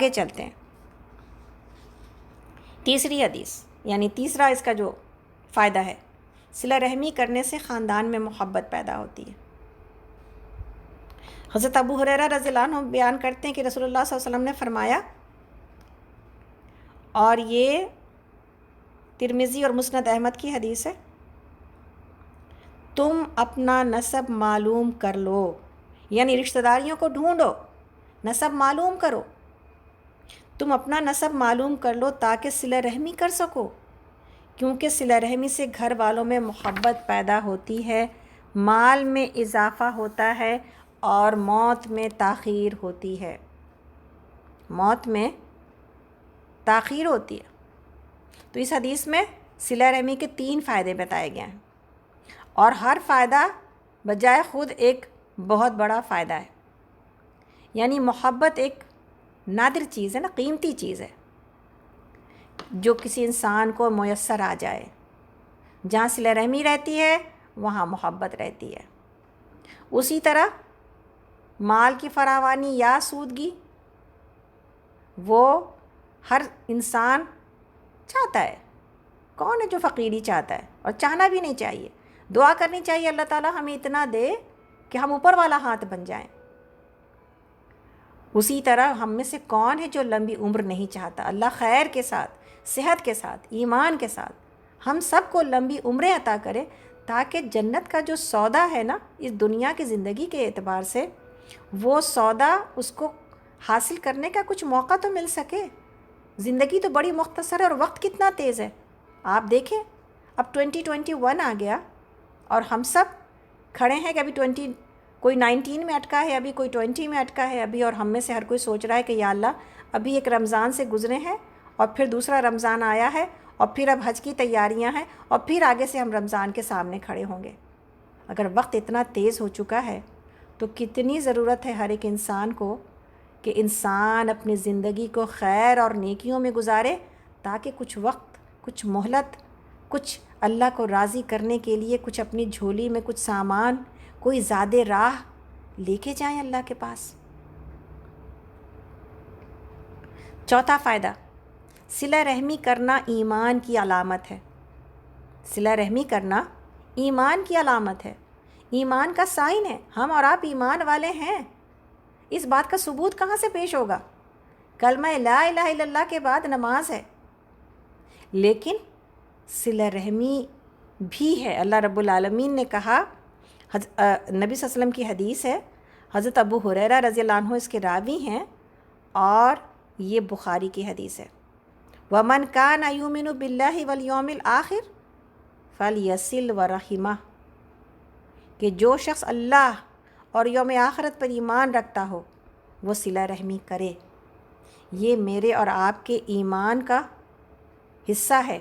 آگے چلتے ہیں. تیسری حدیث، یعنی تیسرا اس کا جو فائدہ ہے، صلہ رحمی کرنے سے خاندان میں محبت پیدا ہوتی ہے. حضرت ابو ہریرہ رضی اللہ عنہ بیان کرتے ہیں کہ رسول اللہ صلی اللہ علیہ وسلم نے فرمایا، اور یہ ترمذی اور مسند احمد کی حدیث ہے، تم اپنا نسب معلوم کر لو، یعنی رشتہ داریوں کو ڈھونڈو، نسب معلوم کرو. تم اپنا نسب معلوم کر لو تاکہ صلہ رحمی کر سکو، کیونکہ صلہ رحمی سے گھر والوں میں محبت پیدا ہوتی ہے، مال میں اضافہ ہوتا ہے اور موت میں تاخیر ہوتی ہے. موت میں تاخیر ہوتی ہے. تو اس حدیث میں صلہ رحمی کے 3 فائدے بتائے گئے ہیں، اور ہر فائدہ بجائے خود ایک بہت بڑا فائدہ ہے. یعنی محبت ایک نادر چیز ہے نا، قیمتی چیز ہے جو کسی انسان کو میسر آ جائے. جہاں صلہ رحمی رہتی ہے وہاں محبت رہتی ہے. اسی طرح مال کی فراوانی یا سودگی وہ ہر انسان چاہتا ہے. کون ہے جو فقیری چاہتا ہے؟ اور چاہنا بھی نہیں چاہیے، دعا کرنی چاہیے اللہ تعالیٰ ہمیں اتنا دے کہ ہم اوپر والا ہاتھ بن جائیں. اسی طرح ہم میں سے کون ہے جو لمبی عمر نہیں چاہتا؟ اللہ خیر کے ساتھ، صحت کے ساتھ، ایمان کے ساتھ ہم سب کو لمبی عمریں عطا کرے، تاکہ جنت کا جو سودا ہے نا اس دنیا کی زندگی کے اعتبار سے، وہ سودا اس کو حاصل کرنے کا کچھ موقع تو مل سکے. زندگی تو بڑی مختصر ہے اور وقت کتنا تیز ہے. آپ دیکھیں اب 2021 آ گیا اور ہم سب کھڑے ہیں کہ ابھی کوئی 19 میں اٹکا ہے، ابھی کوئی 20 میں اٹکا ہے ابھی، اور ہم میں سے ہر کوئی سوچ رہا ہے کہ یا اللہ ابھی ایک رمضان سے گزرے ہیں اور پھر دوسرا رمضان آیا ہے اور پھر اب حج کی تیاریاں ہیں اور پھر آگے سے ہم رمضان کے سامنے کھڑے ہوں گے. اگر وقت اتنا تیز ہو چکا ہے تو کتنی ضرورت ہے ہر ایک انسان کو کہ انسان اپنی زندگی کو خیر اور نیکیوں میں گزارے، تاکہ کچھ وقت، کچھ مہلت، کچھ اللہ کو راضی کرنے کے لیے کچھ اپنی جھولی میں کچھ سامان، کوئی زیادہ راہ لے کے جائیں اللہ کے پاس. چوتھا فائدہ، صلہ رحمی کرنا ایمان کی علامت ہے. صلہ رحمی کرنا ایمان کی علامت ہے، ایمان کا سائن ہے. ہم اور آپ ایمان والے ہیں، اس بات کا ثبوت کہاں سے پیش ہوگا؟ کلمہ لا الہ الا اللہ کے بعد نماز ہے. لیکن صلہ رحمی بھی ہے. اللہ رب العالمین نے کہا، نبی صلی اللہ علیہ وسلم کی حدیث ہے، حضرت ابو ہریرہ رضی اللہ عنہ اس کے راوی ہیں، اور یہ بخاری کی حدیث ہے. وَمَنْ كَانَ يُؤْمِنُ بِاللَّهِ وَالْيَوْمِ الْآخِرِ فَلْيَصِلْ وَرَحِمَهُ، کہ جو شخص اللہ اور یوم آخرت پر ایمان رکھتا ہو وہ صلہ رحمی کرے. یہ میرے اور آپ کے ایمان کا حصہ ہے،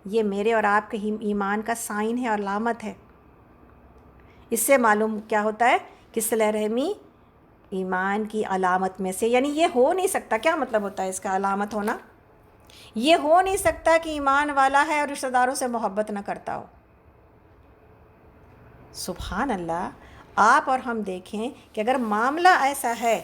یہ میرے اور آپ کے ایمان کا سائن ہے اور علامت ہے. اس سے معلوم کیا ہوتا ہے کہ صلہ رحمی ایمان کی علامت میں سے، یعنی یہ ہو نہیں سکتا. کیا مطلب ہوتا ہے اس کا علامت ہونا؟ یہ ہو نہیں سکتا کہ ایمان والا ہے اور رشتہ داروں سے محبت نہ کرتا ہو. سبحان اللہ. آپ اور ہم دیکھیں کہ اگر معاملہ ایسا ہے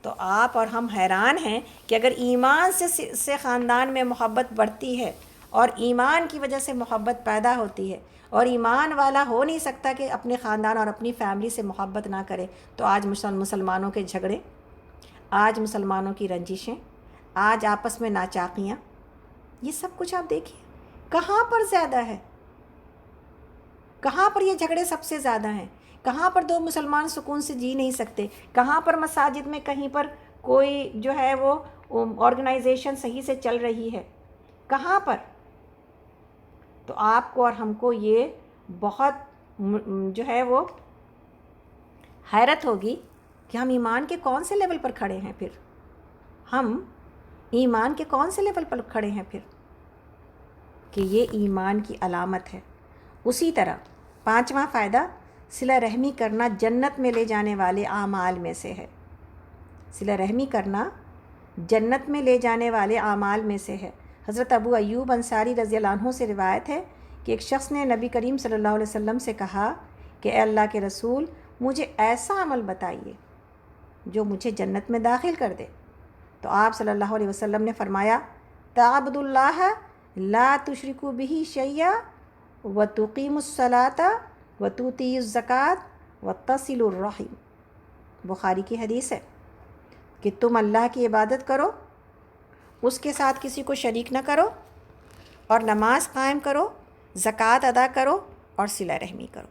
تو آپ اور ہم حیران ہیں کہ اگر ایمان سے خاندان میں محبت بڑھتی ہے اور ایمان کی وجہ سے محبت پیدا ہوتی ہے، اور ایمان والا ہو نہیں سکتا کہ اپنے خاندان اور اپنی فیملی سے محبت نہ کرے، تو آج مسلمانوں کے جھگڑے، آج مسلمانوں کی رنجشیں، آج آپس میں ناچاقیاں، یہ سب کچھ آپ دیکھیے کہاں پر زیادہ ہے، کہاں پر یہ جھگڑے سب سے زیادہ ہیں، کہاں پر دو مسلمان سکون سے جی نہیں سکتے، کہاں پر مساجد میں کہیں پر کوئی جو ہے وہ آرگنائزیشن صحیح سے چل رہی ہے، کہاں پر. تو آپ کو اور ہم کو یہ بہت جو ہے وہ حیرت ہوگی کہ ہم ایمان کے کون سے لیول پر کھڑے ہیں. پھر ہم ایمان کے کون سے لیول پر کھڑے ہیں پھر، کہ یہ ایمان کی علامت ہے. اسی طرح 5واں فائدہ، صلہ رحمی کرنا جنت میں لے جانے والے اعمال میں سے ہے. صلہ رحمی کرنا جنت میں لے جانے والے اعمال میں سے ہے. حضرت ابو ایوب انصاری رضی اللہ عنہ سے روایت ہے کہ ایک شخص نے نبی کریم صلی اللہ علیہ وسلم سے کہا کہ اے اللہ کے رسول، مجھے ایسا عمل بتائیے جو مجھے جنت میں داخل کر دے. تو آپ صلی اللہ علیہ وسلم نے فرمایا تعبد اللہ لا تشرکو بہ شیئا وتقیم الصلاۃ وتؤتی الزکوٰۃ وتصل الرحم۔ بخاری کی حدیث ہے کہ تم اللہ کی عبادت کرو، اس کے ساتھ کسی کو شریک نہ کرو، اور نماز قائم کرو، زکوٰۃ ادا کرو، اور صلہ رحمی کرو۔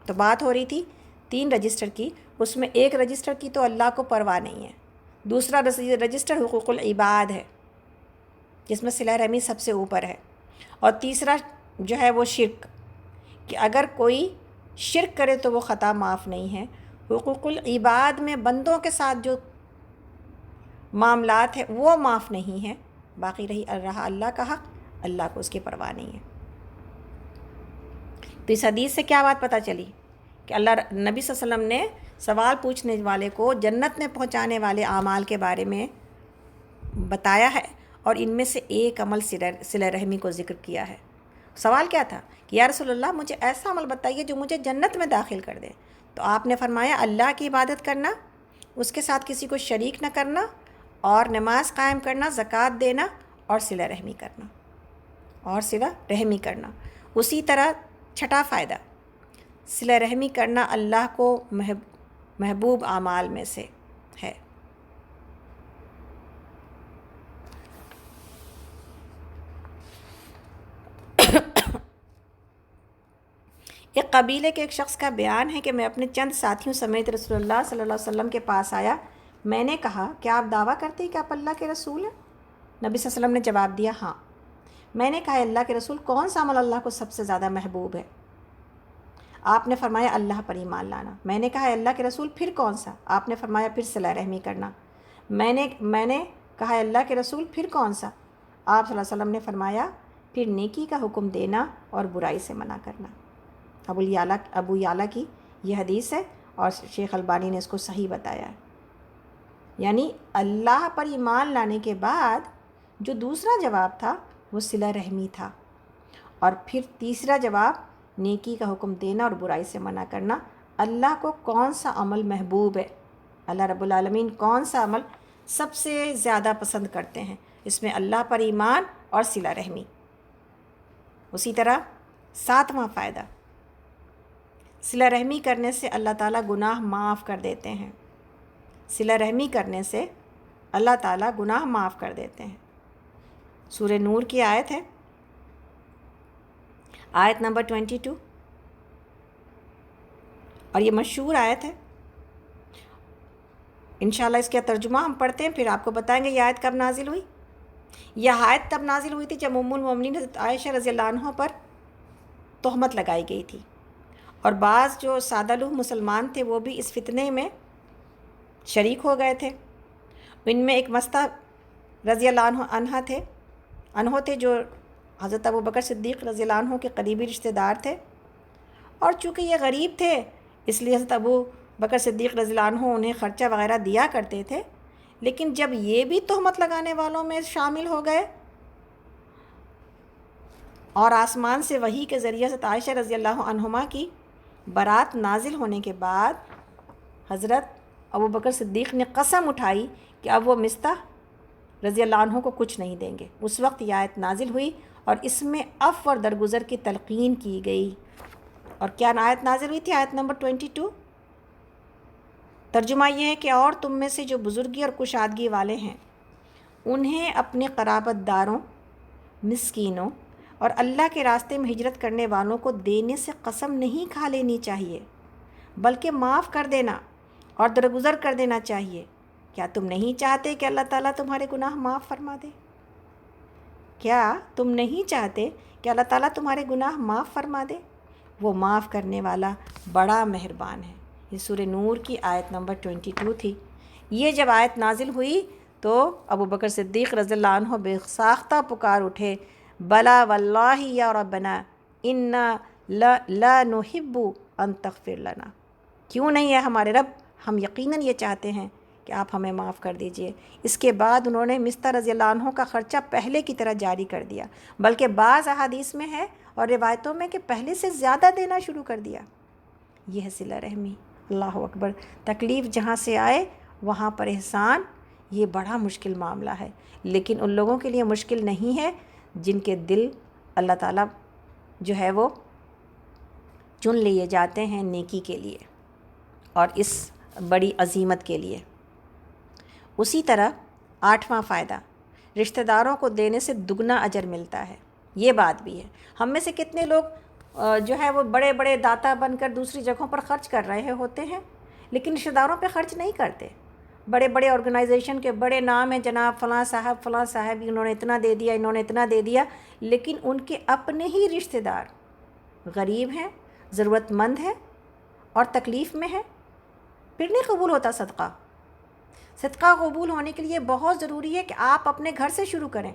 تو بات ہو رہی تھی 3 رجسٹر کی، اس میں ایک رجسٹر کی تو اللہ کو پرواہ نہیں ہے، دوسرا رجسٹر حقوق العباد ہے جس میں صلہ رحمی سب سے اوپر ہے، اور تیسرا جو ہے وہ شرک، کہ اگر کوئی شرک کرے تو وہ خطا معاف نہیں ہے۔ حقوق العباد میں بندوں کے ساتھ جو معاملات ہیں وہ معاف نہیں ہیں، باقی رہا اللہ کا حق، اللہ کو اس کی پرواہ نہیں ہے۔ تو اس حدیث سے کیا بات پتہ چلی کہ اللہ نبی صلی اللہ علیہ وسلم نے سوال پوچھنے والے کو جنت میں پہنچانے والے اعمال کے بارے میں بتایا ہے، اور ان میں سے ایک عمل صلہ رحمی کو ذکر کیا ہے۔ سوال کیا تھا کہ یا رسول اللہ مجھے ایسا عمل بتائیے جو مجھے جنت میں داخل کر دے، تو آپ نے فرمایا اللہ کی عبادت کرنا، اس کے ساتھ کسی کو شریک نہ کرنا، اور نماز قائم کرنا، زکوٰۃ دینا، اور صلہ رحمی کرنا، اسی طرح چھٹا فائدہ صلہ رحمی کرنا اللہ کو محبوب اعمال میں سے ہے۔ ایک قبیلے کے ایک شخص کا بیان ہے کہ میں اپنے چند ساتھیوں سمیت رسول اللہ صلی اللہ علیہ وسلم کے پاس آیا، میں نے کہا کیا آپ دعویٰ کرتے ہیں کہ آپ اللہ کے رسول ہیں؟ نبی صلی اللہ علیہ وسلم نے جواب دیا ہاں۔ میں نے کہا اللہ کے رسول کون سا عمل اللہ کو سب سے زیادہ محبوب ہے؟ آپ نے فرمایا اللہ پر ایمان لانا۔ میں نے کہا اللہ کے رسول پھر کون سا؟ آپ نے فرمایا پھر صلہ رحمی کرنا۔ میں نے کہا اللہ کے رسول پھر کون سا؟ آپ صلی اللہ علیہ وسلم نے فرمایا پھر نیکی کا حکم دینا اور برائی سے منع کرنا۔ ابو یعلا کی یہ حدیث ہے، اور شیخ البانی نے اس کو صحیح بتایا ہے۔ یعنی اللہ پر ایمان لانے کے بعد جو دوسرا جواب تھا وہ صلہ رحمی تھا، اور پھر تیسرا جواب نیکی کا حکم دینا اور برائی سے منع کرنا۔ اللہ کو کون سا عمل محبوب ہے، اللہ رب العالمین کون سا عمل سب سے زیادہ پسند کرتے ہیں، اس میں اللہ پر ایمان اور صلہ رحمی۔ اسی طرح 7واں فائدہ، صلہ رحمی کرنے سے اللہ تعالیٰ گناہ معاف کر دیتے ہیں۔ صلہ رحمی کرنے سے اللہ تعالیٰ گناہ معاف کر دیتے ہیں۔ سورہ نور کی آیت ہے، آیت نمبر 22، اور یہ مشہور آیت ہے۔ انشاءاللہ اس کا ترجمہ ہم پڑھتے ہیں، پھر آپ کو بتائیں گے یہ آیت کب نازل ہوئی۔ یہ آیت تب نازل ہوئی تھی جب ام المومنین حضرت عائشہ رضی اللہ عنہ پر تہمت لگائی گئی تھی، اور بعض جو سادہ لوح مسلمان تھے وہ بھی اس فتنے میں شریک ہو گئے تھے۔ ان میں ایک مستہ رضی اللہ عنہ تھے جو حضرت ابو بکر صدیق رضی اللہ عنہ کے قریبی رشتہ دار تھے، اور چونکہ یہ غریب تھے اس لیے حضرت ابو بکر صدیق رضی اللہ عنہ انہیں خرچہ وغیرہ دیا کرتے تھے، لیکن جب یہ بھی تہمت لگانے والوں میں شامل ہو گئے، اور آسمان سے وحی کے ذریعے حضرت عائشہ رضی اللہ عنہما کی برات نازل ہونے کے بعد حضرت ابو بکر صدیق نے قسم اٹھائی کہ اب وہ مستح رضی اللہ عنہ کو کچھ نہیں دیں گے۔ اس وقت یہ آیت نازل ہوئی اور اس میں عفو اور درگزر کی تلقین کی گئی۔ اور کیا آیت نازل ہوئی تھی؟ آیت نمبر 22۔ ترجمہ یہ ہے کہ اور تم میں سے جو بزرگی اور کشادگی والے ہیں انہیں اپنے قرابت داروں، مسکینوں اور اللہ کے راستے میں ہجرت کرنے والوں کو دینے سے قسم نہیں کھا لینی چاہیے، بلکہ معاف کر دینا اور درگزر کر دینا چاہیے۔ کیا تم نہیں چاہتے کہ اللہ تعالیٰ تمہارے گناہ معاف فرما دے؟ کیا تم نہیں چاہتے کہ اللہ تعالیٰ تمہارے گناہ معاف فرما دے؟ وہ معاف کرنے والا بڑا مہربان ہے۔ یہ سورہ نور کی آیت نمبر 22 تھی۔ یہ جب آیت نازل ہوئی تو ابو بکر صدیق رضی اللہ عنہ بے ساختہ پکار اٹھے، بلا واللہ یا ربنا انا لا نحب ان تغفر لنا۔ کیوں نہیں ہے ہمارے رب، ہم یقیناً یہ چاہتے ہیں کہ آپ ہمیں معاف کر دیجئے۔ اس کے بعد انہوں نے مستح رضی اللہ عنہ کا خرچہ پہلے کی طرح جاری کر دیا، بلکہ بعض احادیث میں ہے اور روایتوں میں کہ پہلے سے زیادہ دینا شروع کر دیا۔ یہ ہے صلہ رحمی۔ اللہ اکبر۔ تکلیف جہاں سے آئے وہاں پر احسان، یہ بڑا مشکل معاملہ ہے، لیکن ان لوگوں کے لیے مشکل نہیں ہے جن کے دل اللہ تعالیٰ جو ہے وہ چن لیے جاتے ہیں نیکی کے لیے اور اس بڑی عظیمت کے لیے۔ اسی طرح 8واں فائدہ، رشتہ داروں کو دینے سے دگنا اجر ملتا ہے۔ یہ بات بھی ہے، ہم میں سے کتنے لوگ جو ہے وہ بڑے بڑے داتا بن کر دوسری جگہوں پر خرچ کر رہے ہوتے ہیں، لیکن رشتہ داروں پہ خرچ نہیں کرتے۔ بڑے بڑے آرگنائزیشن کے بڑے نام ہیں، جناب فلاں صاحب انہوں نے اتنا دے دیا، انہوں نے اتنا دے دیا، لیکن ان کے اپنے ہی رشتہ دار غریب ہیں، ضرورت مند ہیں اور تکلیف میں ہیں، پھر نہیں قبول ہوتا صدقہ۔ صدقہ قبول ہونے کے لیے بہت ضروری ہے کہ آپ اپنے گھر سے شروع کریں،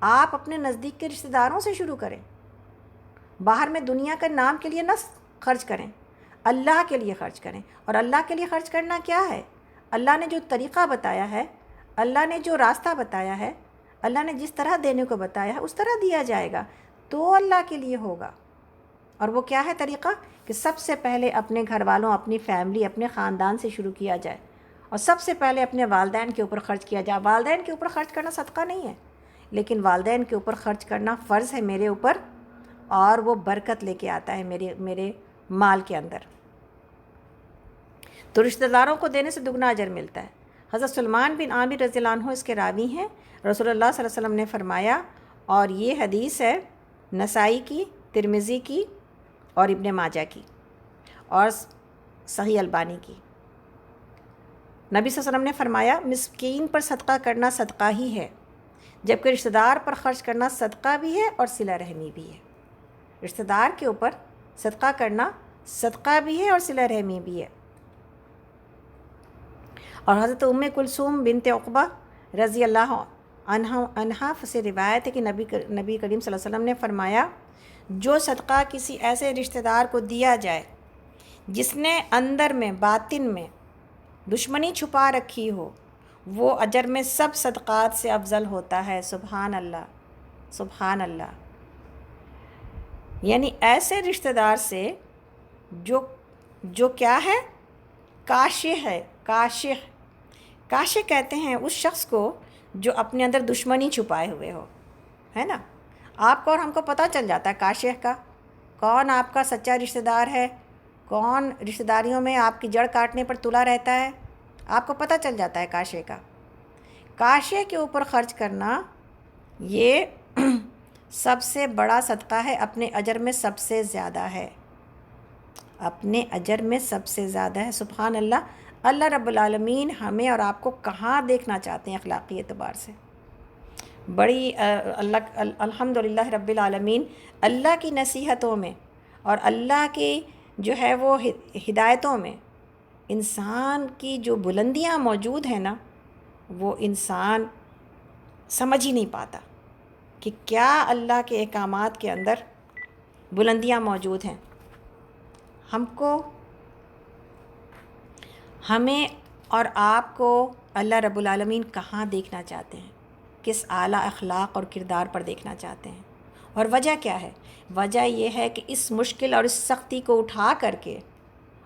آپ اپنے نزدیک کے رشتہ داروں سے شروع کریں، باہر میں دنیا کے نام کے لیے نہ خرچ کریں، اللہ کے لیے خرچ کریں۔ اور اللہ کے لیے خرچ کرنا کیا ہے؟ اللہ نے جو طریقہ بتایا ہے، اللہ نے جو راستہ بتایا ہے، اللہ نے جس طرح دینے کو بتایا ہے اس طرح دیا جائے گا تو اللہ کے لیے ہوگا۔ اور وہ کیا ہے طریقہ؟ کہ سب سے پہلے اپنے گھر والوں، اپنی فیملی، اپنے خاندان سے شروع کیا جائے، اور سب سے پہلے اپنے والدین کے اوپر خرچ کیا جائے۔ والدین کے اوپر خرچ کرنا صدقہ نہیں ہے، لیکن والدین کے اوپر خرچ کرنا فرض ہے میرے اوپر، اور وہ برکت لے کے آتا ہے میرے مال کے اندر۔ تو رشتہ داروں کو دینے سے دگنا اجر ملتا ہے۔ حضرت سلمان بن عامر رضی اللہ عنہ اس کے راوی ہیں، رسول اللہ صلی اللہ علیہ وسلم نے فرمایا، اور یہ حدیث ہے نسائی کی، ترمذی کی اور ابن ماجہ کی اور صحیح البانی کی۔ نبی صلی اللہ علیہ وسلم نے فرمایا، مسکین پر صدقہ کرنا صدقہ ہی ہے، جبکہ رشتہ دار پر خرچ کرنا صدقہ بھی ہے اور صلہ رحمی بھی ہے۔ رشتہ دار کے اوپر صدقہ کرنا صدقہ بھی ہے اور صلہ رحمی بھی ہے۔ اور حضرت ام کلثوم بنت عقبہ رضی اللہ عنہا سے روایت ہے کہ نبی کریم صلی اللہ علیہ وسلم نے فرمایا، جو صدقہ کسی ایسے رشتہ دار کو دیا جائے جس نے اندر میں باطن میں دشمنی چھپا رکھی ہو، وہ اجر میں سب صدقات سے افضل ہوتا ہے۔ سبحان اللہ، سبحان اللہ۔ یعنی ایسے رشتہ دار سے جو کیا ہے؟ کاشح ہے، کاشح کہتے ہیں اس شخص کو جو اپنے اندر دشمنی چھپائے ہوئے ہو، ہے نا۔ آپ کو اور ہم کو پتہ چل جاتا ہے کاشح کا، کون آپ کا سچا رشتہ دار ہے، کون رشتہ داریوں میں آپ کی جڑ کاٹنے پر تلا رہتا ہے، آپ کو پتہ چل جاتا ہے کاشے کا۔ کاشے کے اوپر خرچ کرنا یہ سب سے بڑا صدقہ ہے، اپنے اجر میں سب سے زیادہ ہے، اپنے اجر میں سب سے زیادہ ہے۔ سبحان اللہ۔ اللہ رب العالمین ہمیں اور آپ کو کہاں دیکھنا چاہتے ہیں اخلاقی اعتبار سے؟ بڑی الحمدللہ رب العالمین اللہ کی نصیحتوں میں اور اللہ کی جو ہے وہ ہدایتوں میں انسان کی جو بلندیاں موجود ہیں نا، وہ انسان سمجھ ہی نہیں پاتا کہ کیا اللہ کے احکامات کے اندر بلندیاں موجود ہیں۔ ہمیں اور آپ کو اللہ رب العالمین کہاں دیکھنا چاہتے ہیں؟ کس اعلیٰ اخلاق اور کردار پر دیکھنا چاہتے ہیں؟ اور وجہ کیا ہے؟ وجہ یہ ہے کہ اس مشکل اور اس سختی کو اٹھا کر کے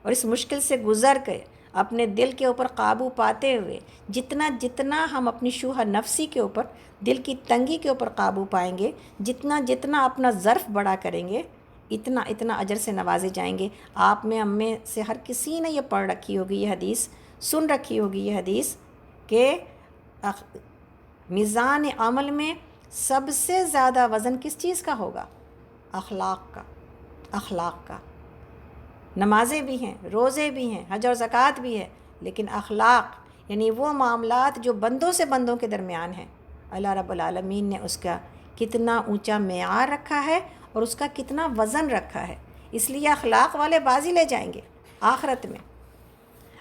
اور اس مشکل سے گزر کے اپنے دل کے اوپر قابو پاتے ہوئے جتنا ہم اپنی شوہ نفسی کے اوپر، دل کی تنگی کے اوپر قابو پائیں گے، جتنا اپنا ظرف بڑا کریں گے، اتنا اجر سے نوازے جائیں گے۔ آپ میں ہم میں سے ہر کسی نے یہ پڑھ رکھی ہوگی، یہ حدیث سن رکھی ہوگی، یہ حدیث کہ میزان عمل میں سب سے زیادہ وزن کس چیز کا ہوگا؟ اخلاق کا۔ نمازیں بھی ہیں، روزے بھی ہیں، حج اور زکوٰۃ بھی ہے، لیکن اخلاق یعنی وہ معاملات جو بندوں سے بندوں کے درمیان ہیں، اللہ رب العالمین نے اس کا کتنا اونچا معیار رکھا ہے اور اس کا کتنا وزن رکھا ہے۔ اس لیے اخلاق والے بازی لے جائیں گے آخرت میں۔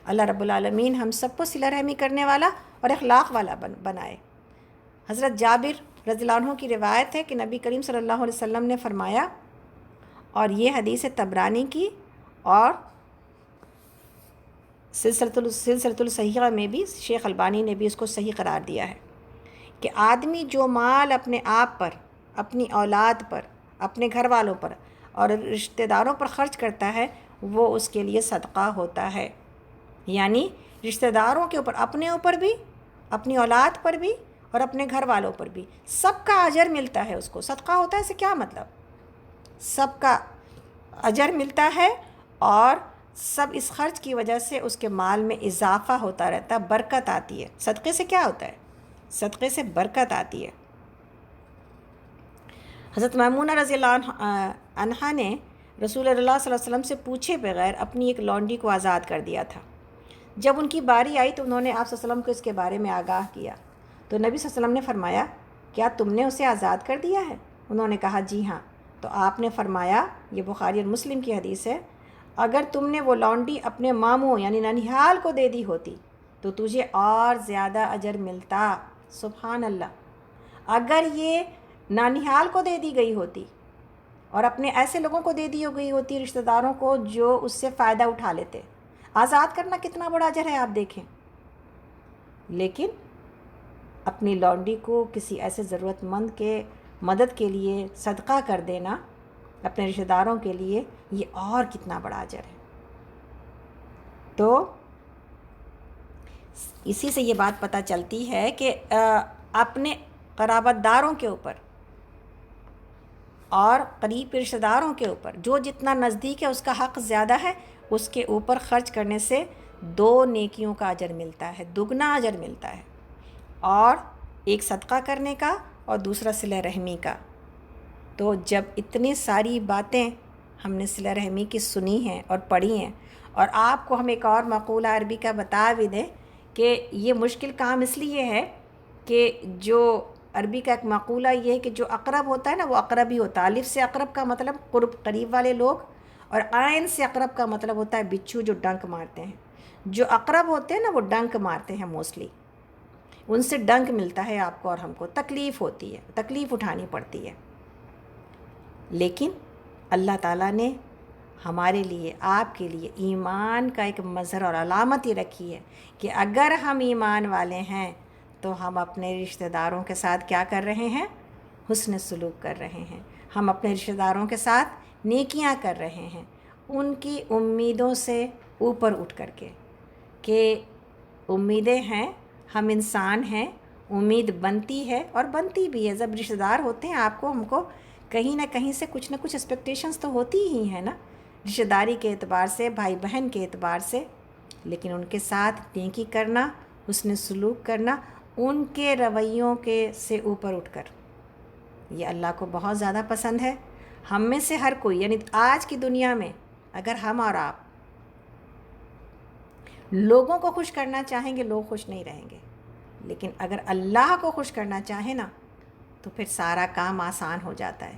اللہ رب العالمین ہم سب کو صلہ رحمی کرنے والا اور اخلاق والا بنائے۔ حضرت جابر رضی اللہ عنہ کی روایت ہے کہ نبی کریم صلی اللہ علیہ وسلم نے فرمایا، اور یہ حدیث طبرانی کی اور سلسلۃ الصحیحہ میں بھی شیخ البانی نے بھی اس کو صحیح قرار دیا ہے، کہ آدمی جو مال اپنے آپ پر، اپنی اولاد پر، اپنے گھر والوں پر اور رشتہ داروں پر خرچ کرتا ہے، وہ اس کے لیے صدقہ ہوتا ہے۔ یعنی رشتہ داروں کے اوپر، اپنے اوپر بھی اپنی اولاد پر بھی اور اپنے گھر والوں پر بھی، سب کا اجر ملتا ہے اس کو۔ صدقہ ہوتا ہے، اسے کیا مطلب؟ سب کا اجر ملتا ہے، اور سب اس خرچ کی وجہ سے اس کے مال میں اضافہ ہوتا رہتا ہے، برکت آتی ہے۔ صدقے سے کیا ہوتا ہے؟ صدقے سے برکت آتی ہے۔ حضرت میمونہ رضی اللہ عنہا نے رسول اللہ صلی اللہ علیہ وسلم سے پوچھے بغیر اپنی ایک لونڈی کو آزاد کر دیا تھا۔ جب ان کی باری آئی تو انہوں نے آپ صلی اللہ علیہ وسلم کو اس کے بارے میں آگاہ کیا، تو نبی صلی اللہ علیہ وسلم نے فرمایا، کیا تم نے اسے آزاد کر دیا ہے؟ انہوں نے کہا جی ہاں۔ تو آپ نے فرمایا، یہ بخاری اور مسلم کی حدیث ہے، اگر تم نے وہ لونڈی اپنے ماموں یعنی ننیھال کو دے دی ہوتی تو تجھے اور زیادہ اجر ملتا۔ سبحان اللہ! اگر یہ ننیھال کو دے دی گئی ہوتی اور اپنے ایسے لوگوں کو دے دی گئی ہوتی، رشتہ داروں کو، جو اس سے فائدہ اٹھا لیتے۔ آزاد کرنا کتنا بڑا اجر ہے آپ دیکھیں۔ لیکن اپنی لونڈی کو کسی ایسے ضرورت مند کے مدد کے لیے صدقہ کر دینا اپنے رشتہ داروں کے لیے، یہ اور کتنا بڑا اجر ہے۔ تو اسی سے یہ بات پتہ چلتی ہے کہ اپنے قرابت داروں کے اوپر اور قریب رشتہ داروں کے اوپر جو جتنا نزدیک ہے اس کا حق زیادہ ہے، اس کے اوپر خرچ کرنے سے 2 نیکیوں کا اجر ملتا ہے، دگنا اجر ملتا ہے، اور ایک صدقہ کرنے کا اور دوسرا صلہ رحمی کا۔ تو جب اتنی ساری باتیں ہم نے صلہ رحمی کی سنی ہیں اور پڑھی ہیں، اور آپ کو ہم ایک اور مقولہ عربی کا بتا بھی دیں کہ یہ مشکل کام اس لیے ہے کہ جو عربی کا ایک مقولہ یہ ہے کہ جو اقرب ہوتا ہے نا وہ اقرب ہی ہوتا ہے۔ الف سے اقرب کا مطلب قرب، قریب والے لوگ، اور عین سے اقرب کا مطلب ہوتا ہے بچھو جو ڈنک مارتے ہیں۔ جو اقرب ہوتے ہیں نا وہ ڈنک مارتے ہیں موسٹلی، ان سے ڈنک ملتا ہے آپ کو اور ہم کو، تکلیف ہوتی ہے، تکلیف اٹھانی پڑتی ہے۔ لیکن اللہ تعالیٰ نے ہمارے لیے، آپ کے لیے ایمان کا ایک مظہر اور علامت ہی رکھی ہے کہ اگر ہم ایمان والے ہیں تو ہم اپنے رشتہ داروں کے ساتھ کیا کر رہے ہیں؟ حسن سلوک کر رہے ہیں۔ ہم اپنے رشتہ داروں کے ساتھ نیکیاں کر رہے ہیں، ان کی امیدوں سے اوپر اٹھ کر کے، کہ امیدیں ہیں، ہم انسان ہیں، امید بنتی ہے اور بنتی بھی ہے۔ جب رشتہ دار ہوتے ہیں آپ کو، ہم کو کہیں نہ کہیں سے کچھ نہ کچھ ایکسپیکٹیشنز تو ہوتی ہی ہیں نا، رشتہ داری کے اعتبار سے، بھائی بہن کے اعتبار سے۔ لیکن ان کے ساتھ نیکی کرنا، حسن سلوک کرنا، ان کے رویوں کے سے اوپر اٹھ کر، یہ اللہ کو بہت زیادہ پسند ہے۔ ہم میں سے ہر کوئی، یعنی آج کی دنیا میں اگر ہم اور آپ لوگوں کو خوش کرنا چاہیں گے، لوگ خوش نہیں رہیں گے، لیکن اگر اللہ کو خوش کرنا چاہیں نا تو پھر سارا کام آسان ہو جاتا ہے۔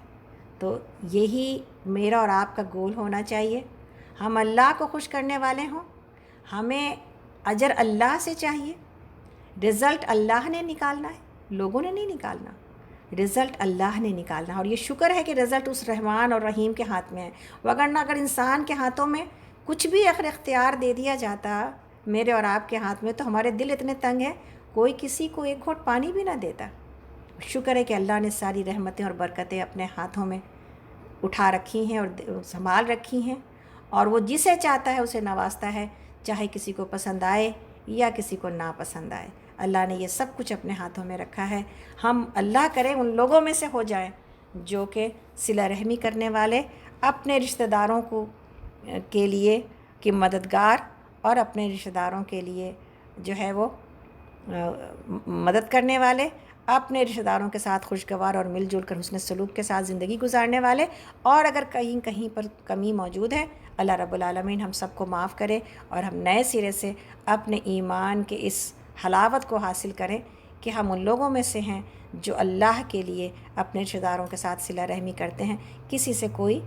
تو یہی میرا اور آپ کا گول ہونا چاہیے، ہم اللہ کو خوش کرنے والے ہوں، ہمیں اجر اللہ سے چاہیے، رزلٹ اللہ نے نکالنا ہے، لوگوں نے نہیں نکالنا، رزلٹ اللہ نے نکالنا۔ اور یہ شکر ہے کہ رزلٹ اس رحمان اور رحیم کے ہاتھ میں ہے، وگرنہ اگر انسان کے ہاتھوں میں کچھ بھی اختیار دے دیا جاتا میرے اور آپ کے ہاتھ میں، تو ہمارے دل اتنے تنگ ہیں کوئی کسی کو ایک گھونٹ پانی بھی نہ دیتا۔ شکر ہے کہ اللہ نے ساری رحمتیں اور برکتیں اپنے ہاتھوں میں اٹھا رکھی ہیں اور سنبھال رکھی ہیں، اور وہ جسے چاہتا ہے اسے نوازتا ہے، چاہے کسی کو پسند آئے یا کسی کو نا پسند آئے۔ اللہ نے یہ سب کچھ اپنے ہاتھوں میں رکھا ہے۔ ہم اللہ کرے ان لوگوں میں سے ہو جائیں جو کہ صلہ رحمی کرنے والے، اپنے رشتہ داروں کو کے لیے کہ مددگار، اور اپنے رشتہ داروں کے لیے جو ہے وہ مدد کرنے والے، اپنے رشتہ داروں کے ساتھ خوشگوار اور مل جل کر حسن سلوک کے ساتھ زندگی گزارنے والے۔ اور اگر کہیں پر کمی موجود ہے، اللہ رب العالمین ہم سب کو معاف کرے اور ہم نئے سرے سے اپنے ایمان کے اس حلاوت کو حاصل کریں کہ ہم ان لوگوں میں سے ہیں جو اللہ کے لیے اپنے رشتہ داروں کے ساتھ صلہ رحمی کرتے ہیں، کسی سے کوئی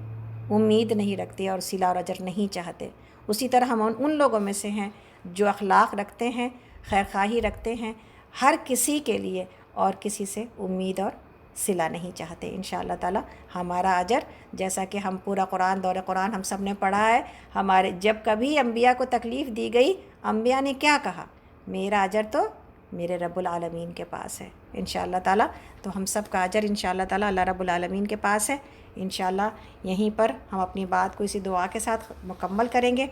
امید نہیں رکھتے اور صلہ اور اجر نہیں چاہتے۔ اسی طرح ہم ان لوگوں میں سے ہیں جو اخلاق رکھتے ہیں، خیرخواہی رکھتے ہیں ہر کسی کے لیے، اور کسی سے امید اور صلہ نہیں چاہتے۔ انشاءاللہ تعالی ہمارا اجر، جیسا کہ ہم پورا قرآن، دور قرآن ہم سب نے پڑھا ہے، ہمارے جب کبھی انبیاء کو تکلیف دی گئی، انبیاء نے کیا کہا؟ میرا اجر تو میرے رب العالمین کے پاس ہے۔ انشاءاللہ تعالی تو ہم سب کا اجر انشاءاللہ تعالی اللہ رب العالمین کے پاس ہے۔ انشاءاللہ یہیں پر ہم اپنی بات کو اسی دعا کے ساتھ مکمل کریں گے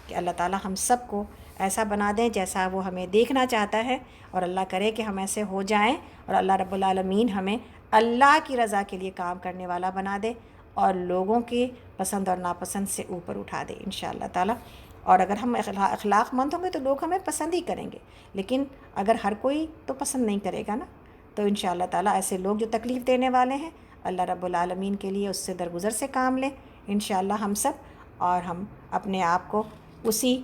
کہ اللہ تعالی ہم سب کو ایسا بنا دیں جیسا وہ ہمیں دیکھنا چاہتا ہے، اور اللہ کرے کہ ہم ایسے ہو جائیں، اور اللہ رب العالمین ہمیں اللہ کی رضا کے لیے کام کرنے والا بنا دے اور لوگوں کی پسند اور ناپسند سے اوپر اٹھا دے انشاءاللہ تعالیٰ۔ اور اگر ہم اخلاق مند ہوں گے تو لوگ ہمیں پسند ہی کریں گے، لیکن اگر ہر کوئی تو پسند نہیں کرے گا نا، تو انشاءاللہ تعالیٰ ایسے لوگ جو تکلیف دینے والے ہیں اللہ رب العالمین کے لیے اس سے درگزر سے کام لیں انشاءاللہ ہم سب، اور ہم اپنے آپ کو اسی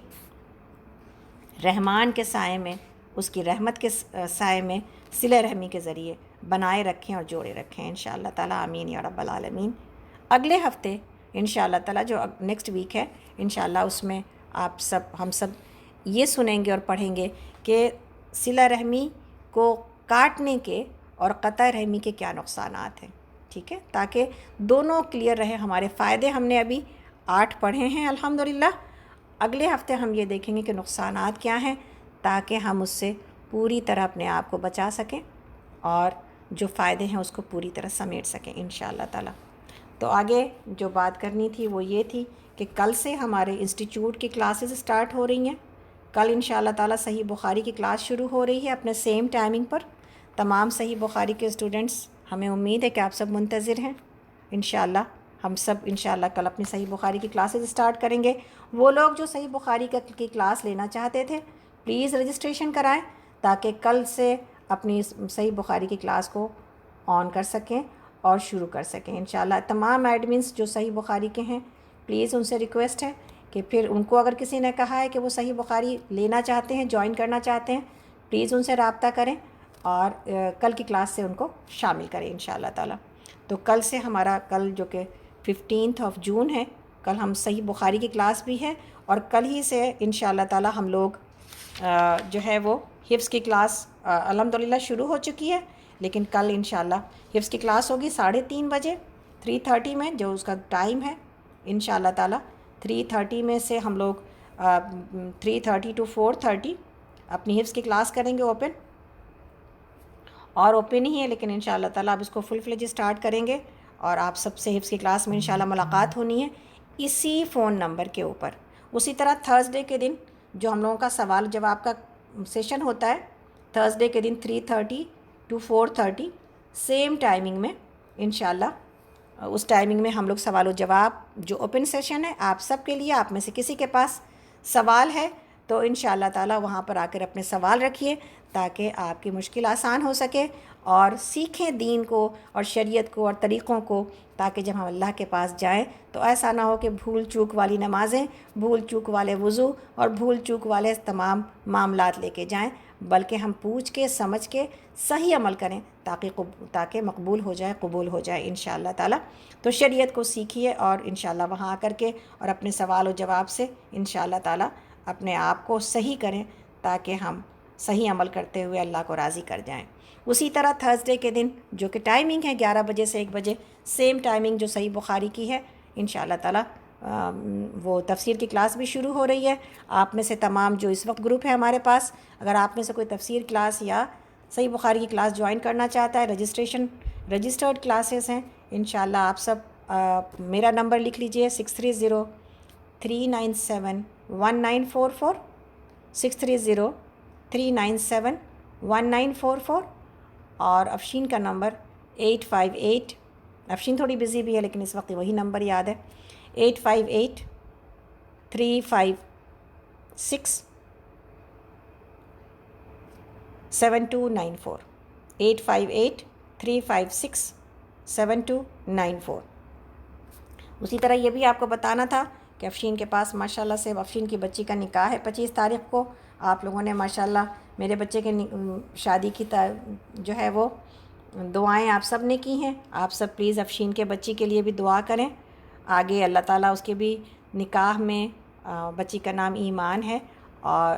رحمان کے سائے میں، اس کی رحمت کے سائے میں صلہ رحمی کے ذریعے بنائے رکھیں اور جوڑے رکھیں انشاءاللہ تعالیٰ، آمین یا رب العالمین۔ اگلے ہفتے انشاءاللہ تعالیٰ جو نیکسٹ ویک ہے انشاءاللہ، اس میں ہم سب یہ سنیں گے اور پڑھیں گے کہ صلہ رحمی کو کاٹنے کے اور قطع رحمی کے کیا نقصانات ہیں، ٹھیک ہے، تاکہ دونوں کلیئر رہے ہمارے فائدے۔ ہم نے ابھی 8 پڑھے ہیں الحمدللہ، اگلے ہفتے ہم یہ دیکھیں گے کہ نقصانات کیا ہیں، تاکہ ہم اس سے پوری طرح اپنے آپ کو بچا سکیں اور جو فائدے ہیں اس کو پوری طرح سمیٹ سکیں انشاءاللہ تعالیٰ۔ تو آگے جو بات کرنی تھی وہ یہ تھی کہ کل سے ہمارے انسٹیٹیوٹ کی کلاسز سٹارٹ ہو رہی ہیں۔ کل انشاءاللہ تعالیٰ صحیح بخاری کی کلاس شروع ہو رہی ہے اپنے سیم ٹائمنگ پر۔ تمام صحیح بخاری کے اسٹوڈنٹس، ہمیں امید ہے کہ آپ سب منتظر ہیں انشاءاللہ۔ ہم سب انشاءاللہ کل اپنی صحیح بخاری کی کلاسز سٹارٹ کریں گے۔ وہ لوگ جو صحیح بخاری کی کلاس لینا چاہتے تھے پلیز رجسٹریشن کرائیں، تاکہ کل سے اپنی صحیح بخاری کی کلاس کو آن کر سکیں اور شروع کر سکیں انشاءاللہ۔ تمام ایڈمنس جو صحیح بخاری کے ہیں پلیز ان سے ریکویسٹ ہے کہ پھر ان کو اگر کسی نے کہا ہے کہ وہ صحیح بخاری لینا چاہتے ہیں، جوائن کرنا چاہتے ہیں، پلیز ان سے رابطہ کریں اور کل کی کلاس سے ان کو شامل کریں انشاءاللہ تعالیٰ۔ تو کل سے ہمارا کل جو کہ 15 جون ہے، کل ہم صحیح بخاری کی کلاس بھی ہے، اور کل ہی سے انشاءاللہ تعالیٰ ہم لوگ جو ہے وہ حفظ کی کلاس الحمدللہ شروع ہو چکی ہے، لیکن کل انشاءاللہ حفظ کی کلاس ہوگی 3:30 بجے 3:30 میں، جو اس کا ٹائم ہے انشاءاللہ تعالیٰ 3:30 میں سے ہم لوگ 3:30 to 4:30 اپنی حفظ کی کلاس کریں گے اوپن، اور اوپن ہی ہے لیکن انشاءاللہ تعالیٰ اب اس کو فل فلیج اسٹارٹ کریں گے، اور آپ سب سے حفظ کی کلاس میں انشاءاللہ ملاقات ہونی ہے اسی فون نمبر کے اوپر۔ اسی طرح تھرسڈے کے دن جو ہم لوگوں کا سوال جواب کا سیشن ہوتا ہے، تھرسڈے کے دن 3:30 to 4:30 سیم ٹائمنگ میں انشاءاللہ، اس ٹائمنگ میں ہم لوگ سوال و جواب جو اوپن سیشن ہے آپ سب کے لیے، آپ میں سے کسی کے پاس سوال ہے تو انشاءاللہ تعالیٰ وہاں پر آ کر اپنے سوال رکھیے، تاکہ آپ کی مشکل آسان ہو سکے اور سیکھیں دین کو اور شریعت کو اور طریقوں کو، تاکہ جب ہم اللہ کے پاس جائیں تو ایسا نہ ہو کہ بھول چوک والی نمازیں، بھول چوک والے وضو اور بھول چوک والے تمام معاملات لے کے جائیں، بلکہ ہم پوچھ کے سمجھ کے صحیح عمل کریں تاکہ مقبول ہو جائے، قبول ہو جائے انشاءاللہ تعالیٰ۔ تو شریعت کو سیکھیے اور انشاءاللہ وہاں آ کر کے اور اپنے سوال و جواب سے انشاءاللہ تعالیٰ اپنے آپ کو صحیح کریں، تاکہ ہم صحیح عمل کرتے ہوئے اللہ کو راضی کر جائیں۔ اسی طرح تھرسڈے کے دن جو کہ ٹائمنگ ہے 11 بجے سے 1 بجے، سیم ٹائمنگ جو صحیح بخاری کی ہے انشاءاللہ تعالیٰ، وہ تفسیر کی کلاس بھی شروع ہو رہی ہے۔ آپ میں سے تمام جو اس وقت گروپ ہے ہمارے پاس، اگر آپ میں سے کوئی تفسیر کلاس یا صحیح بخاری کی کلاس جوائن کرنا چاہتا ہے، رجسٹرڈ کلاسز ہیں انشاءاللہ، آپ سب میرا نمبر لکھ لیجئے 6303971944 6303971944، اور افشین کا نمبر 858، افشین تھوڑی بزی بھی ہے لیکن اس وقت وہی نمبر یاد ہے، 858-356-7294، 858-356-7294۔ اسی طرح یہ بھی آپ کو بتانا تھا کہ افشین کے پاس ماشاءاللہ سے افشین کی بچی کا نکاح ہے 25 تاریخ کو۔ آپ لوگوں نے ماشاءاللہ میرے بچے کے شادی کی جو ہے وہ دعائیں آپ سب نے کی ہیں، آپ سب پلیز افشین کے بچی کے لیے بھی دعا کریں، آگے اللہ تعالیٰ اس کے بھی نکاح میں، بچی کا نام ایمان ہے اور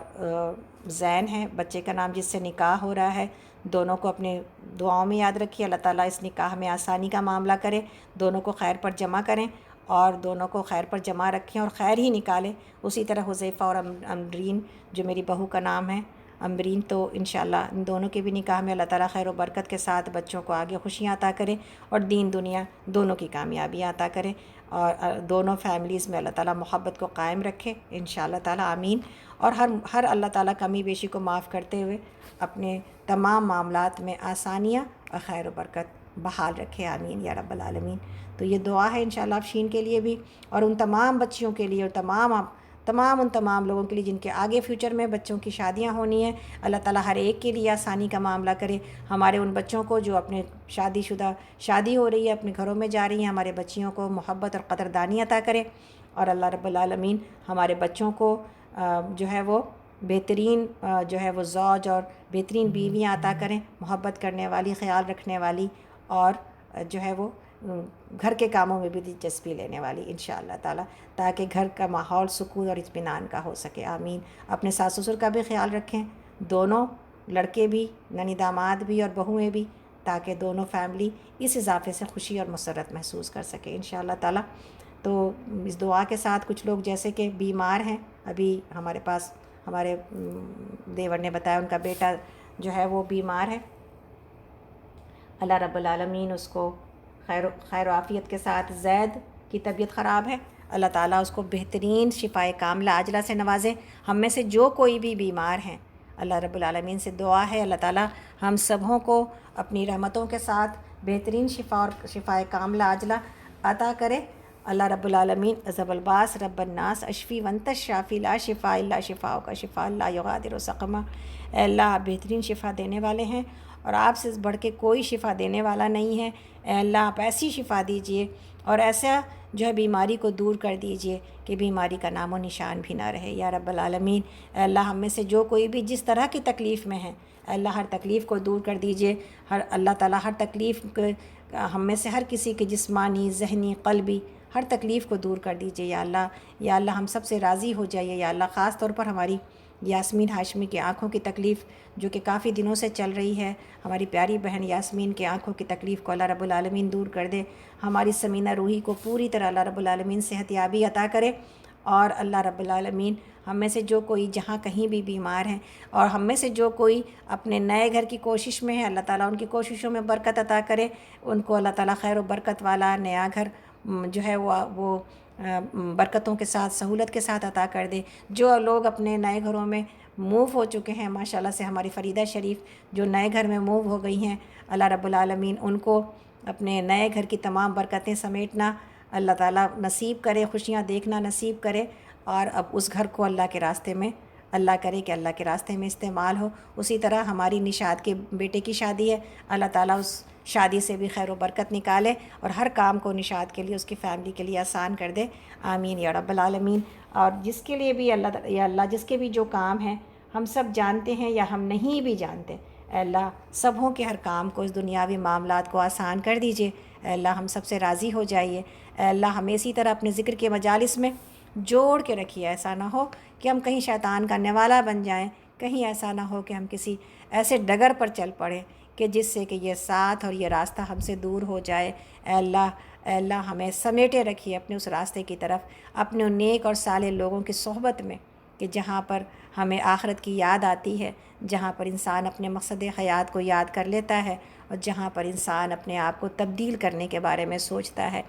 زین ہے بچے کا نام جس سے نکاح ہو رہا ہے، دونوں کو اپنے دعاؤں میں یاد رکھیے، اللہ تعالیٰ اس نکاح میں آسانی کا معاملہ کرے، دونوں کو خیر پر جمع کریں اور دونوں کو خیر پر جمع رکھیں اور خیر ہی نکالیں۔ اسی طرح حذیفہ اور امرین جو میری بہو کا نام ہے، امبرین تو انشاءاللہ ان دونوں کے بھی نکاح میں اللہ تعالیٰ خیر و برکت کے ساتھ بچوں کو آگے خوشیاں عطا کرے اور دین دنیا دونوں کی کامیابیاں عطا کرے، اور دونوں فیملیز میں اللہ تعالیٰ محبت کو قائم رکھے انشاءاللہ تعالیٰ، آمین۔ اور ہر اللہ تعالیٰ کمی بیشی کو معاف کرتے ہوئے اپنے تمام معاملات میں آسانیاں اور خیر و برکت بحال رکھے، آمین یا رب العالمین۔ تو یہ دعا ہے انشاءاللہ افشین کے لیے بھی، اور ان تمام بچیوں کے لیے، اور تمام لوگوں کے لیے جن کے آگے فیوچر میں بچوں کی شادیاں ہونی ہیں، اللہ تعالیٰ ہر ایک کے لیے آسانی کا معاملہ کرے۔ ہمارے ان بچوں کو جو اپنے شادی ہو رہی ہے، اپنے گھروں میں جا رہی ہیں، ہمارے بچیوں کو محبت اور قدردانی عطا کرے، اور اللہ رب العالمین ہمارے بچوں کو جو ہے وہ بہترین جو ہے وہ زوج اور بہترین بیویاں عطا کریں، محبت کرنے والی، خیال رکھنے والی، اور جو ہے وہ گھر کے کاموں میں بھی دلچسپی لینے والی انشاءاللہ تعالیٰ، تاکہ گھر کا ماحول سکون اور اطمینان کا ہو سکے، آمین۔ اپنے ساس سسر کا بھی خیال رکھیں، دونوں لڑکے بھی، ننی داماد بھی اور بہویں بھی، تاکہ دونوں فیملی اس اضافے سے خوشی اور مسرت محسوس کر سکے انشاءاللہ تعالیٰ۔ تو اس دعا کے ساتھ کچھ لوگ جیسے کہ بیمار ہیں، ابھی ہمارے پاس ہمارے دیور نے بتایا ان کا بیٹا جو ہے وہ بیمار ہے، اللہ رب العالمین اس کو خیر و عافیت کے ساتھ، زید کی طبیعت خراب ہے، اللہ تعالیٰ اس کو بہترین شفائے کاملہ عاجلہ سے نوازے۔ ہم میں سے جو کوئی بھی بیمار ہیں، اللہ رب العالمین سے دعا ہے اللہ تعالیٰ ہم سبھوں کو اپنی رحمتوں کے ساتھ بہترین شفا اور شفائے کاملہ عاجلہ عطا کرے۔ اللہ رب العالمین ذب الباس رب الناس اشفی وانت الشافی لا شفاء الا شفاءک شفاء لا یغادر سقما۔ اے اللہ آپ بہترین شفا دینے والے ہیں، اور آپ سے بڑھ کے کوئی شفا دینے والا نہیں ہے۔ اے اللہ آپ ایسی شفا دیجئے اور ایسا جو ہے بیماری کو دور کر دیجئے کہ بیماری کا نام و نشان بھی نہ رہے یا رب العالمین۔ اے اللہ ہم میں سے جو کوئی بھی جس طرح کی تکلیف میں ہے، اے اللہ ہر تکلیف کو دور کر دیجئے، اللہ تعالیٰ ہر تکلیف ہم میں سے ہر کسی کی جسمانی، ذہنی، قلبی ہر تکلیف کو دور کر دیجئے یا اللہ۔ یا اللہ ہم سب سے راضی ہو جائیے یا اللہ، خاص طور پر ہماری یاسمین ہاشمی کی آنکھوں کی تکلیف جو کہ کافی دنوں سے چل رہی ہے، ہماری پیاری بہن یاسمین کے آنکھوں کی تکلیف کو اللہ رب العالمین دور کر دے۔ ہماری سمینہ روحی کو پوری طرح اللہ رب العالمین صحت یابی عطا کرے، اور اللہ رب العالمین ہم میں سے جو کوئی جہاں کہیں بھی بیمار ہیں، اور ہم میں سے جو کوئی اپنے نئے گھر کی کوشش میں ہے، اللہ تعالیٰ ان کی کوششوں میں برکت عطا کرے، ان کو اللہ تعالیٰ خیر و برکت والا نیا گھر جو ہے وہ برکتوں کے ساتھ، سہولت کے ساتھ عطا کر دے۔ جو لوگ اپنے نئے گھروں میں موو ہو چکے ہیں، ماشاءاللہ سے ہماری فریدہ شریف جو نئے گھر میں موو ہو گئی ہیں، اللہ رب العالمین ان کو اپنے نئے گھر کی تمام برکتیں سمیٹنا اللہ تعالیٰ نصیب کرے، خوشیاں دیکھنا نصیب کرے، اور اب اس گھر کو اللہ کے راستے میں اللہ کرے کہ اللہ کے راستے میں استعمال ہو۔ اسی طرح ہماری نشاد کے بیٹے کی شادی ہے، اللہ تعالیٰ اس شادی سے بھی خیر و برکت نکالے، اور ہر کام کو نشاد کے لیے، اس کی فیملی کے لیے آسان کر دے، آمین یا رب العالمین۔ اور جس کے لیے بھی اللہ جس کے بھی جو کام ہیں ہم سب جانتے ہیں یا ہم نہیں بھی جانتے، اے اللہ سبھوں کے ہر کام کو، اس دنیاوی معاملات کو آسان کر دیجئے، اے اللہ ہم سب سے راضی ہو جائیے، اے اللہ ہمیں اسی طرح اپنے ذکر کے مجالس میں جوڑ کے رکھیے، ایسا نہ ہو کہ ہم کہیں شیطان کا نوالا بن جائیں، کہیں ایسا نہ ہو کہ ہم کسی ایسے ڈگر پر چل پڑیں کہ جس سے کہ یہ ساتھ اور یہ راستہ ہم سے دور ہو جائے۔ اے اللہ ہمیں سمیٹے رکھیے اپنے اس راستے کی طرف، اپنے ان نیک اور صالح لوگوں کی صحبت میں، کہ جہاں پر ہمیں آخرت کی یاد آتی ہے، جہاں پر انسان اپنے مقصد حیات کو یاد کر لیتا ہے، اور جہاں پر انسان اپنے آپ کو تبدیل کرنے کے بارے میں سوچتا ہے،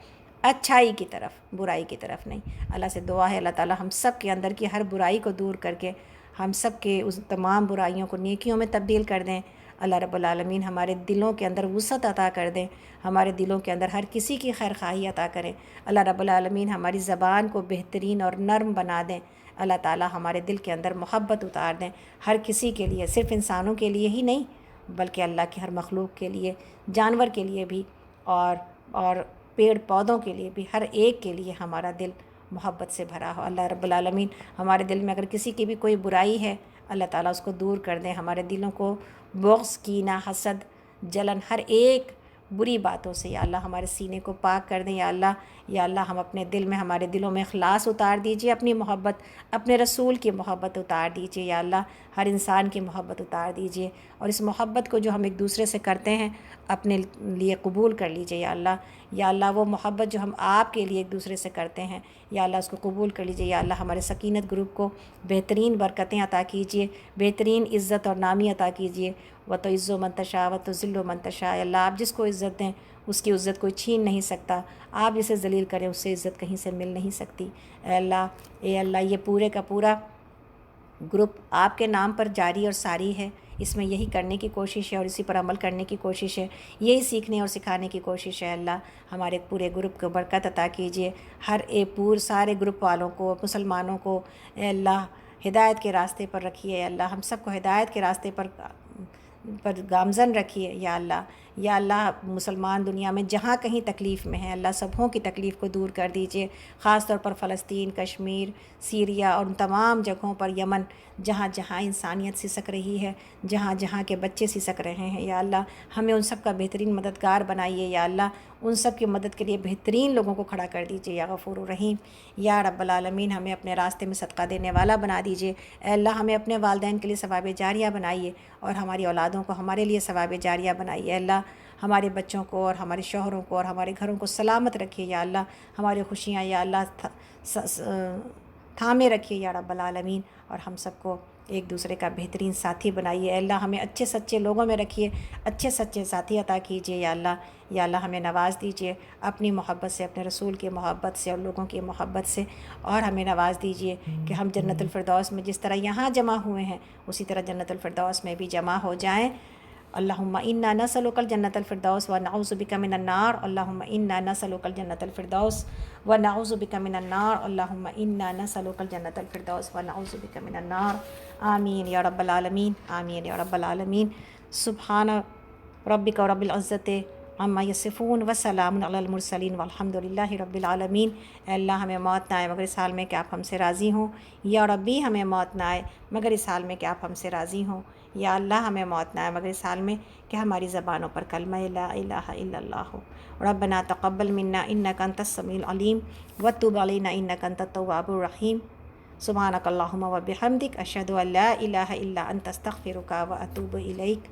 اچھائی کی طرف، برائی کی طرف نہیں۔ اللہ سے دعا ہے اللہ تعالیٰ ہم سب کے اندر کی ہر برائی کو دور کر کے ہم سب کے اس تمام برائیوں کو نیکیوں میں تبدیل کر دیں۔ اللہ رب العالمین ہمارے دلوں کے اندر وسعت عطا کر دیں، ہمارے دلوں کے اندر ہر کسی کی خیر خواہی عطا کریں۔ اللہ رب العالمین ہماری زبان کو بہترین اور نرم بنا دیں۔ اللہ تعالیٰ ہمارے دل کے اندر محبت اتار دیں، ہر کسی کے لیے، صرف انسانوں کے لیے ہی نہیں بلکہ اللہ کی ہر مخلوق کے لیے، جانور کے لیے بھی، اور پیڑ پودوں کے لیے بھی، ہر ایک کے لیے ہمارا دل محبت سے بھرا ہو۔ اللہ رب العالمین ہمارے دل میں اگر کسی کی بھی کوئی برائی ہے، اللہ تعالیٰ اس کو دور کر دیں، ہمارے دلوں کو بغض، کینہ، حسد، جلن، ہر ایک بری باتوں سے یا اللہ ہمارے سینے کو پاک کر دیں۔ یا اللہ ہم اپنے دل میں، ہمارے دلوں میں اخلاص اتار دیجیے، اپنی محبت، اپنے رسول کی محبت اتار دیجیے، یا اللہ ہر انسان کی محبت اتار دیجیے، اور اس محبت کو جو ہم ایک دوسرے سے کرتے ہیں اپنے لیے قبول کر لیجیے یا اللہ. یا اللہ وہ محبت جو ہم آپ کے لیے ایک دوسرے سے کرتے ہیں یا اللہ اس کو قبول کر لیجیے. یا اللہ ہمارے سکینت گروپ کو بہترین برکتیں عطا کیجیے, بہترین عزت اور نامی عطا کیجیے. وَتُعِزُّ مَن تَشَاءُ وَتُذِلُّ مَن تَشَاءُ. اللہ آپ جس کو عزت دیں اس کی عزت کوئی چھین نہیں سکتا, آپ جسے ذلیل کریں اس سے عزت کہیں سے مل نہیں سکتی. اے اللہ یہ پورے کا پورا گروپ آپ کے نام پر جاری اور ساری ہے, اس میں یہی کرنے کی کوشش ہے اور اسی پر عمل کرنے کی کوشش ہے, یہی سیکھنے اور سکھانے کی کوشش ہے. اللہ ہمارے پورے گروپ کو برکت عطا کیجیے, ہر ایک سارے گروپ والوں کو, مسلمانوں کو اے اللہ ہدایت کے راستے پر رکھیے. اللہ ہم سب کو ہدایت کے راستے پر گامزن رکھیے یا اللہ. یا اللہ مسلمان دنیا میں جہاں کہیں تکلیف میں ہیں اللہ سبھوں کی تکلیف کو دور کر دیجیے, خاص طور پر فلسطین, کشمیر, سیریا اور ان تمام جگہوں پر, یمن, جہاں جہاں انسانیت سسک رہی ہے, جہاں جہاں کے بچے سسک رہے ہیں یا اللہ ہمیں ان سب کا بہترین مددگار بنائیے یا اللہ. ان سب کی مدد کے لیے بہترین لوگوں کو کھڑا کر دیجیے یا غفور الرحیم. یا رب العالمین ہمیں اپنے راستے میں صدقہ دینے والا بنا دیجیے. اے اللہ ہمیں اپنے والدین کے لیے ثواب جاریہ بنائیے اور ہماری اولادوں کو ہمارے لیے ثواب جاریہ بنائیے. اے اللہ ہمارے بچوں کو اور ہمارے شوہروں کو اور ہمارے گھروں کو سلامت رکھیے یا اللہ. ہماری خوشیاں یا اللہ تھامے رکھیے یا رب العالمین, اور ہم سب کو ایک دوسرے کا بہترین ساتھی بنائیے. اے اللہ ہمیں اچھے سچے لوگوں میں رکھیے, اچھے سچے ساتھی عطا کیجیے یا اللہ. یا اللہ ہمیں نواز دیجیے اپنی محبت سے, اپنے رسول کی محبت سے اور لوگوں کی محبت سے, اور ہمیں نواز دیجیے کہ ہم جنت الفردوس میں جس طرح یہاں جمع ہوئے ہیں اسی طرح جنت الفردوس میں بھی جمع ہو جائیں. اللہم انا نسألک الجنت الفردوس ونعوذ بک من النار. اللہم انا نسألک الجنت الفردوس ونعوذ بک من النار. اللہم انا نسألک الجنت الفردوس ونعوذ بک من النار. آمین یا رب العالمین, آمین یا رب العالمین. سبحان ربک رب العزت عما یصفون وسلام علی المرسلین والحمد للہ رب العالمین. اے اللہ ہمیں موت نہ آئے مگر اس حال میں کہ آپ ہم سے راضی ہوں. یا ربی ہمیں موت نہ آئے مگر اس حال میں کہ آپ ہم سے راضی ہوں. یا اللہ ہمیں موت نہ آئے مگر اس حال میں کہ ہماری زبانوں پر کلمہ لا الہ الا اللہ ہو. ربنا تقبل منا انک انت السمیع العلیم وتب علینا انک انت التواب الرحیم. سبحانک اللہم وبحمدک اشہد ان لا الہ الا انت استغفرک واتوب الیک.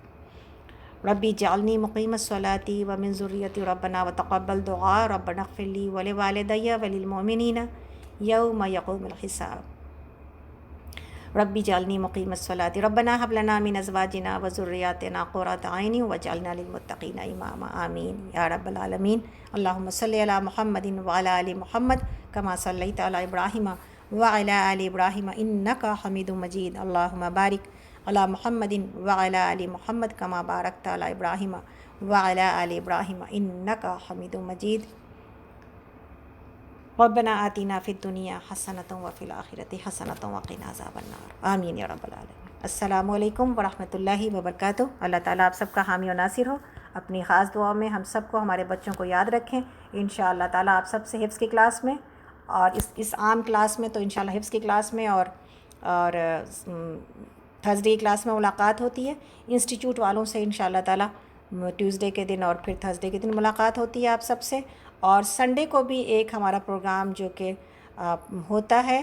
ربی جعلنی مقیم الصلاۃ ومن ذریتی ربنا وتقبل دعاء. ربنا اغفر لی ولوالدی وللمؤمنین یوم یقوم الحساب. ربی جعلنی مقیم الصلاۃ. ربنا هب لنا من ازواجنا وذریاتنا قرۃ اعین واجعلنا للمتقین اماما. آمین یا رب العالمین. اللہم صلی علی محمد وعلی آل محمد کما صلیت علی ابراہیم وعلی آل ابراہیم انک حمید مجید. اللہم بارک علی محمد وعلی آل محمد کما بارکت علی ابراہیم وعلی آل ابراہیم انک حمید مجید. ربنا آتنا فی الدنیا حسنۃ وفی الآخرۃ حسنۃ وقنا عذاب النار. آمین یا رب العالمین. السلام علیکم ورحمۃ اللہ وبرکاتہ. اللہ تعالیٰ آپ سب کا حامی و ناصر ہو. اپنی خاص دعا میں ہم سب کو ہمارے بچوں کو یاد رکھیں. انشاءاللہ تعالیٰ آپ سب سے حفظ کی کلاس میں اور اس عام کلاس میں تو انشاءاللہ حفظ کی کلاس میں اور تھرسڈے کلاس میں ملاقات ہوتی ہے. انسٹیٹیوٹ والوں سے انشاءاللہ تعالیٰ ٹیوزڈے کے دن اور پھر تھرسڈے کے دن ملاقات ہوتی ہے آپ سب سے. اور سنڈے کو بھی ایک ہمارا پروگرام جو کہ ہوتا ہے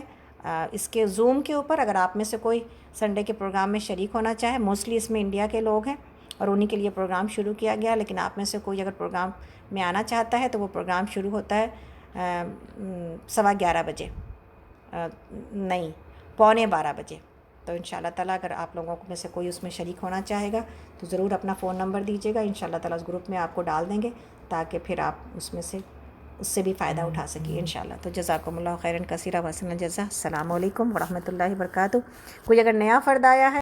اس کے زوم کے اوپر. اگر آپ میں سے کوئی سنڈے کے پروگرام میں شریک ہونا چاہے, موسٹلی اس میں انڈیا کے لوگ ہیں اور انہی کے لیے پروگرام شروع کیا گیا, لیکن آپ میں سے کوئی اگر پروگرام میں آنا چاہتا ہے تو وہ پروگرام شروع ہوتا ہے 11:15 بجے, نہیں 11:45 بجے. تو انشاءاللہ تعالیٰ اگر آپ لوگوں میں سے کوئی اس میں شریک ہونا چاہے گا تو ضرور اپنا فون نمبر دیجیے گا. انشاءاللہ تعالیٰ اس گروپ میں آپ کو ڈال دیں گے تاکہ پھر آپ اس سے بھی فائدہ اٹھا سکیے انشاءاللہ. تو جزاکم اللہ خیرا کثیرا وحسن الجزا. السلام علیکم ورحمۃ اللہ وبرکاتہ. کوئی اگر نیا فرد آیا ہے